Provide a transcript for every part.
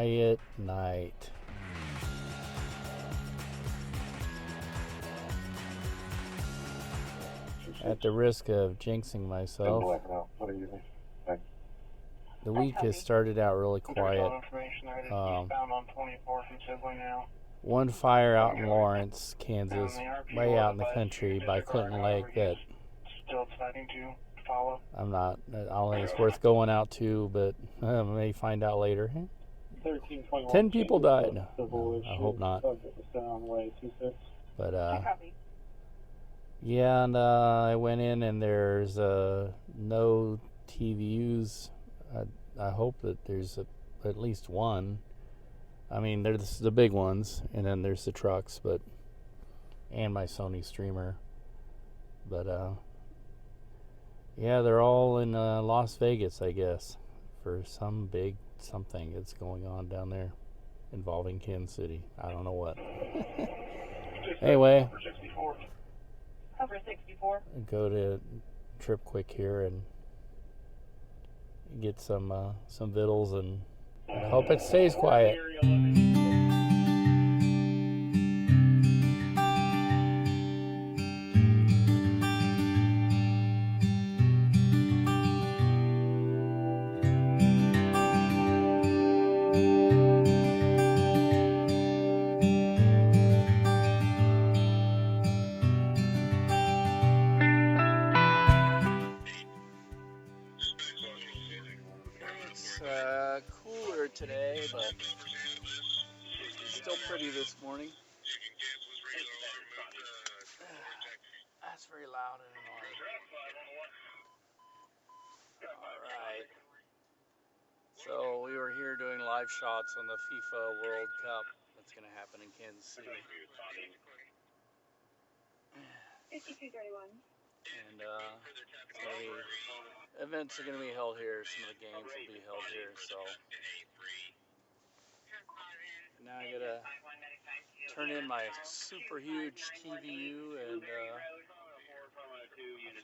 quiet night. At the risk of jinxing myself, the week has started out really quiet. One fire out in Lawrence, Kansas, way out in the country by Clinton Lake that I don't think it's worth going out to, but I may find out later. 10 people died. No, I hope not. But yeah, and I went in and there's no TVUs. I hope that there's at least one. I mean, there's the big ones, and then there's the trucks, and my Sony streamer. But yeah, they're all in Las Vegas, I guess, for some big something that's going on down there involving Kansas City. I don't know what. Anyway, Cover 64. Go to Trip Quick here and get some vittles, and I hope it stays quiet. It's cooler today, but it's still pretty this morning. That's very loud and annoying. Alright. So we were here doing live shots on the FIFA World Cup that's going to happen in Kansas City. 5231. And events are going to be held here. Some of the games will be held here. So now I got to turn in my super huge TVU, and I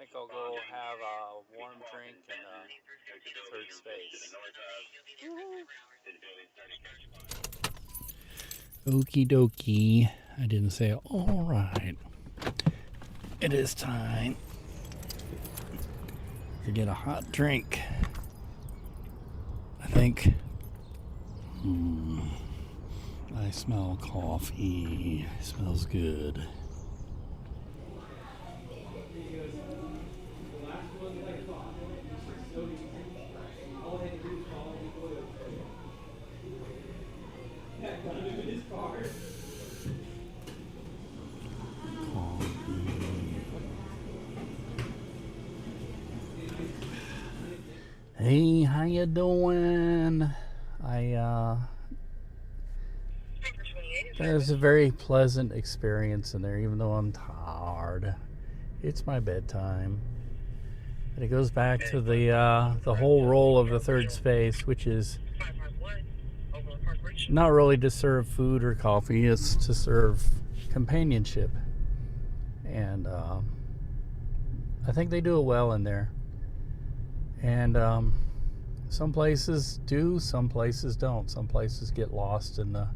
think I'll go have a warm drink and third space. Okie dokie. I didn't say all right. It is time to get a hot drink. I think I smell coffee. It smells good. Hey, how you doing? That was a very pleasant experience in there, even though I'm tired. It's my bedtime. And it goes back to the whole role of the third space, which is not really to serve food or coffee, it's to serve companionship. And I think they do it well in there. And some places do, some places don't. Some places get lost in the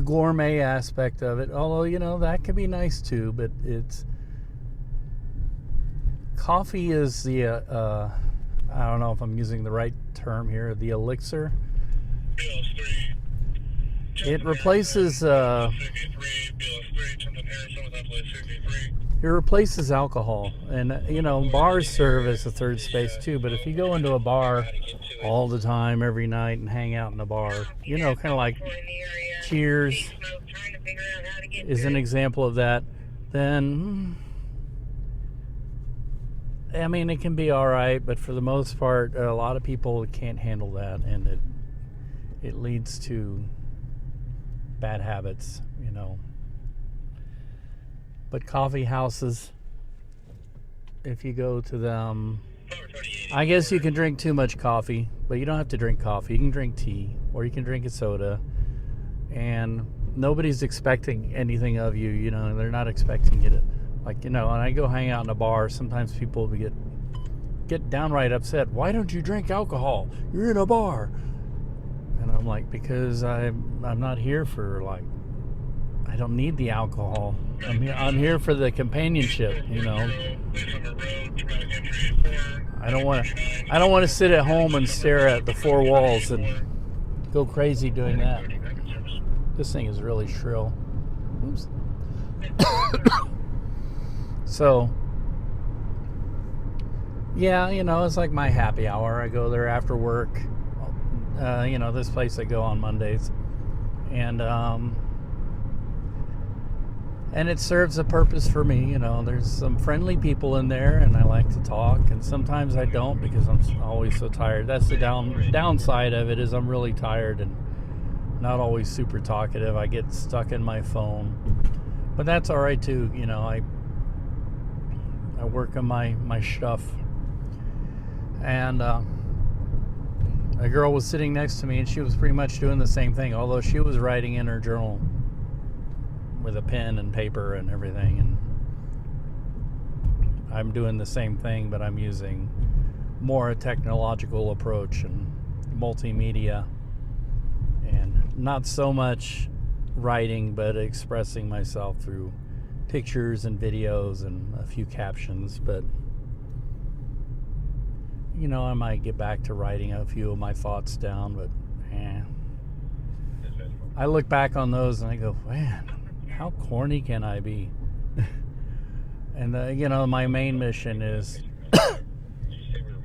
gourmet aspect of it. Although, that can be nice too, but coffee is the, I don't know if I'm using the right term here, the elixir. It replaces, alcohol, and bars serve as a third space too. But if you go into a bar all the time, every night, and hang out in a bar, kind of like Cheers is an example of that, then it can be all right. But for the most part, a lot of people can't handle that, and it leads to bad habits, But coffee houses, if you go to them, I guess you can drink too much coffee, but you don't have to drink coffee. You can drink tea, or you can drink a soda, and nobody's expecting anything of you. They're not expecting you to, when I go hang out in a bar, sometimes people get downright upset. Why don't you drink alcohol? You're in a bar. And I'm like, because I'm not here for, like, I don't need the alcohol. I'm here for the companionship, you know. I don't want to sit at home and stare at the four walls and go crazy doing that. This thing is really shrill. Oops. So, yeah, you know, it's like my happy hour. I go there after work. You know, this place I go on Mondays. And it serves a purpose for me. You know, there's some friendly people in there, and I like to talk. And sometimes I don't because I'm always so tired. That's the downside of it, is I'm really tired and not always super talkative. I get stuck in my phone, but that's all right too. You know, I work on my stuff. And a girl was sitting next to me, and she was pretty much doing the same thing, although she was writing in her journal with a pen and paper and everything. And I'm doing the same thing, but I'm using more a technological approach and multimedia, and not so much writing, but expressing myself through pictures and videos and a few captions. But you know, I might get back to writing a few of my thoughts down, but I look back on those and I go, man, how corny can I be? And you know, my main mission is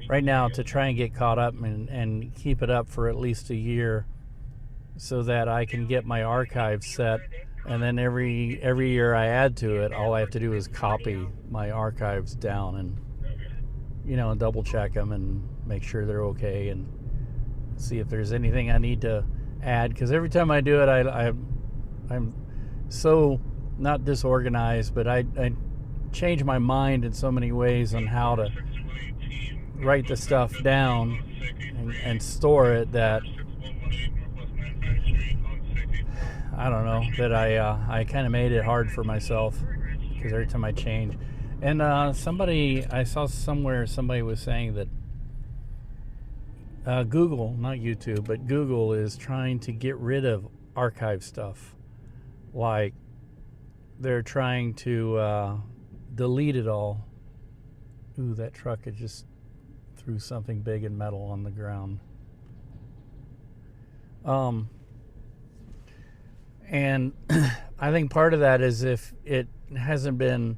right now to try and get caught up and keep it up for at least a year, so that I can get my archive set, and then every year I add to it. All I have to do is copy my archives down and, you know, and double check them and make sure they're okay, and see if there's anything I need to add. Because every time I do it, I'm so not disorganized, but I change my mind in so many ways on how to write the stuff down and store it, that I don't know, that I kind of made it hard for myself, because every time I change. And I saw somewhere somebody was saying that Google, not YouTube, but Google is trying to get rid of archive stuff. Like, they're trying to delete it all. Ooh, that truck had just threw something big and metal on the ground. And I think part of that is if it hasn't been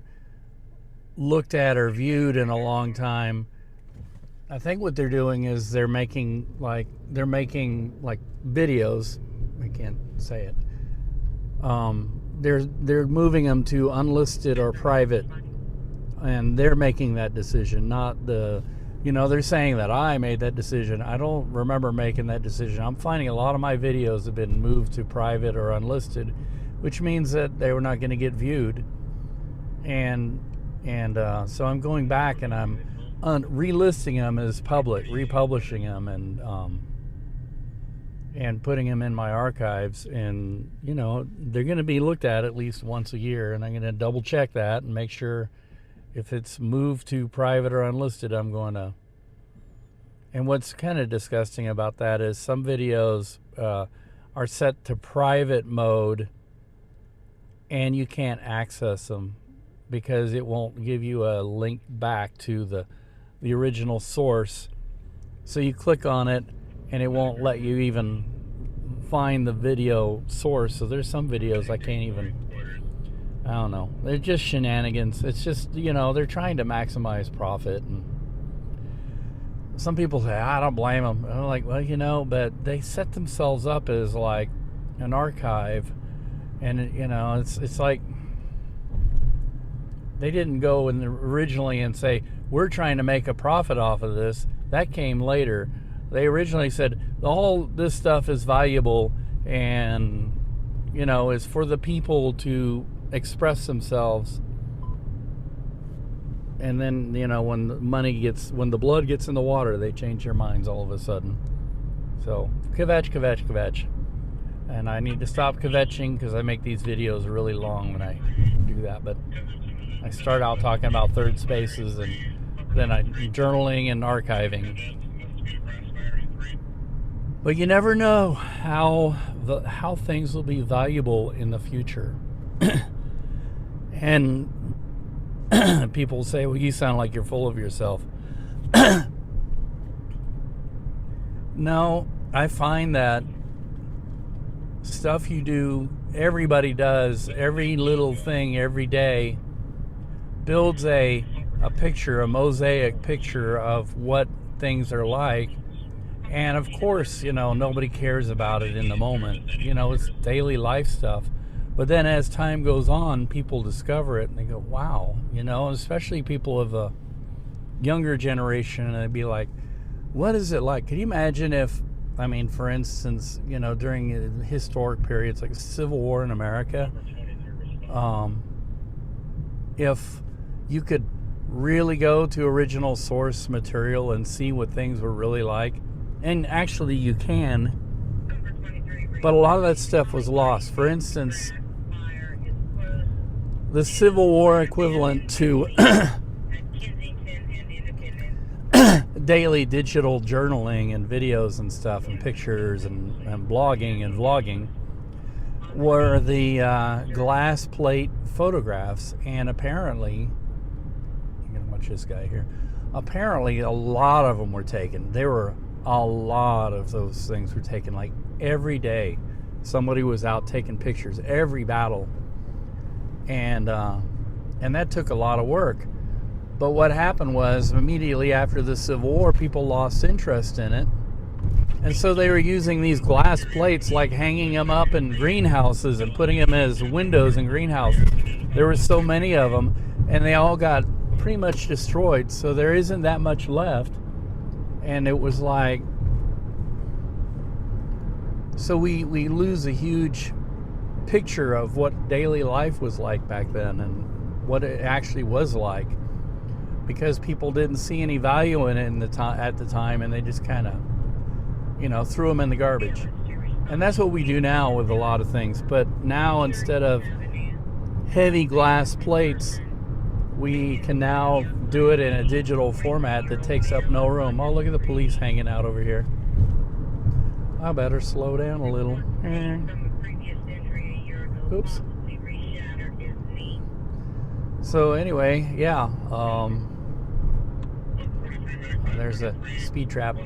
looked at or viewed in a long time. I think what they're doing is they're making like videos. I can't say it. They're moving them to unlisted or private, and they're making that decision, not the, you know, they're saying that I made that decision. I don't remember making that decision. I'm finding a lot of my videos have been moved to private or unlisted, which means that they were not going to get viewed. And so I'm going back and I'm relisting them as public, republishing them, and putting them in my archives. And, you know, they're going to be looked at least once a year, and I'm going to double check that and make sure if it's moved to private or unlisted, I'm going to. And what's kind of disgusting about that is some videos are set to private mode, and you can't access them because it won't give you a link back to the original source. So you click on it and it won't let you even find the video source. So there's some videos I can't even, I don't know, they're just shenanigans. It's just, you know, they're trying to maximize profit. And some people say, I don't blame them. I'm like, well, you know, but they set themselves up as like an archive, and, you know, it's like they didn't go in originally and say, we're trying to make a profit off of this. That came later. They originally said, all this stuff is valuable and, you know, is for the people to express themselves. And then, you know, when the blood gets in the water, they change their minds all of a sudden. So, kvetch. And I need to stop kvetching because I make these videos really long when I do that. But I start out talking about third spaces, and then I'm journaling and archiving. But you never know how things will be valuable in the future. And people say, well, you sound like you're full of yourself. No, I find that stuff you do, everybody does, every little thing every day builds a picture, a mosaic picture of what things are like. And of course, nobody cares about it in the moment. It's daily life stuff. But then as time goes on, people discover it and they go, wow, especially people of a younger generation, and they'd be like, what is it like? Can you imagine if, for instance, during historic periods like Civil War in America, if you could really go to original source material and see what things were really like, and actually you can, but a lot of that stuff was lost. For instance, the Civil War equivalent to daily digital journaling and videos and stuff and pictures and blogging and vlogging were the glass plate photographs. And apparently, I'm going to watch this guy here. Apparently, a lot of them were taken. There were a lot of those things were taken. Like every day, somebody was out taking pictures. Every battle, and that took a lot of work. But what happened was, immediately after the Civil War, people lost interest in it. And so they were using these glass plates, like hanging them up in greenhouses and putting them as windows in greenhouses. There were so many of them, and they all got pretty much destroyed. So there isn't that much left. And it was like, so we lose a huge picture of what daily life was like back then and what it actually was like, because people didn't see any value in it at the time, and they just kind of, threw them in the garbage. And that's what we do now with a lot of things. But now, instead of heavy glass plates, we can now do it in a digital format that takes up no room. Oh, look at the police hanging out over here. I better slow down a little. Oops. So anyway, yeah. There's a speed trap.